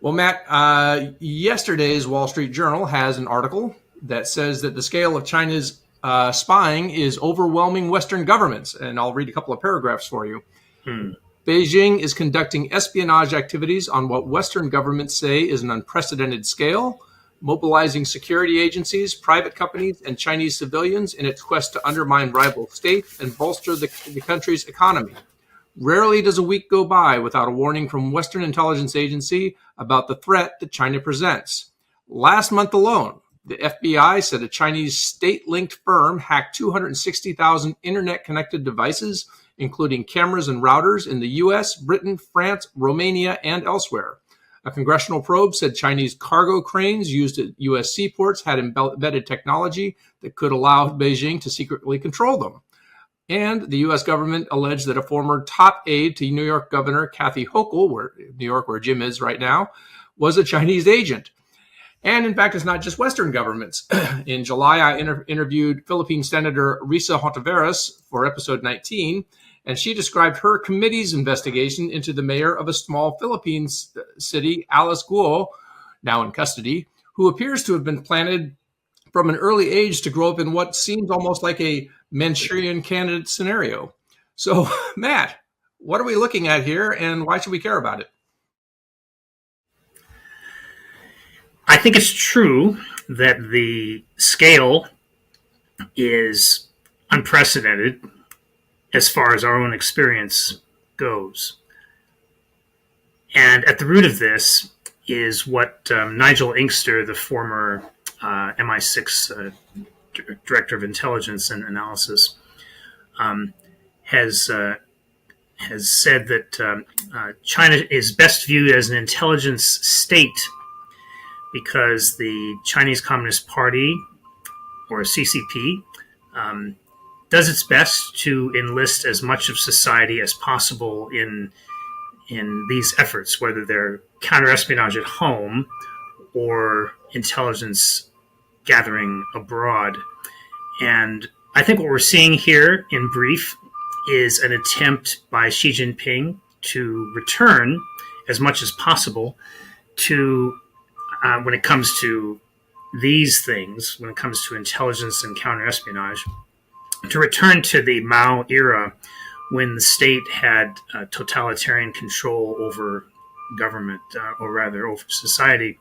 Well, Matt, yesterday's Wall Street Journal has an article that says that the scale of China's spying is overwhelming Western governments. And I'll read a couple of paragraphs for you. Beijing is conducting espionage activities on what Western governments say is an unprecedented scale, mobilizing security agencies, private companies, and Chinese civilians in its quest to undermine rival states and bolster the country's economy. Rarely does a week go by without a warning from Western intelligence agency about the threat that China presents. Last month alone, the FBI said a Chinese state-linked firm hacked 260,000 internet-connected devices, including cameras and routers in the U.S., Britain, France, Romania, and elsewhere. A congressional probe said Chinese cargo cranes used at U.S. seaports had embedded technology that could allow Beijing to secretly control them. And the U.S. government alleged that a former top aide to New York Governor Kathy Hochul, New York, where Jim is right now, was a Chinese agent. And in fact, it's not just Western governments. In July, I interviewed Philippine Senator Risa Hontiveros for episode 19, and she described her committee's investigation into the mayor of a small Philippine city, Alice Guo, now in custody, who appears to have been planted from an early age to grow up in what seems almost like a Manchurian candidate scenario. So, Matt, what are we looking at here, and why should we care about it? I think it's true that the scale is unprecedented as far as our own experience goes. And at the root of this is what Nigel Inkster, the former MI6 Director of Intelligence and Analysis, has said that China is best viewed as an intelligence state because the Chinese Communist Party, or CCP, does its best to enlist as much of society as possible in these efforts, whether they're counterespionage at home or intelligence gathering abroad. And I think what we're seeing here, in brief, is an attempt by Xi Jinping to return as much as possible to, when it comes to these things, when it comes to intelligence and counterespionage, to return to the Mao era when the state had totalitarian control over government, or rather over society.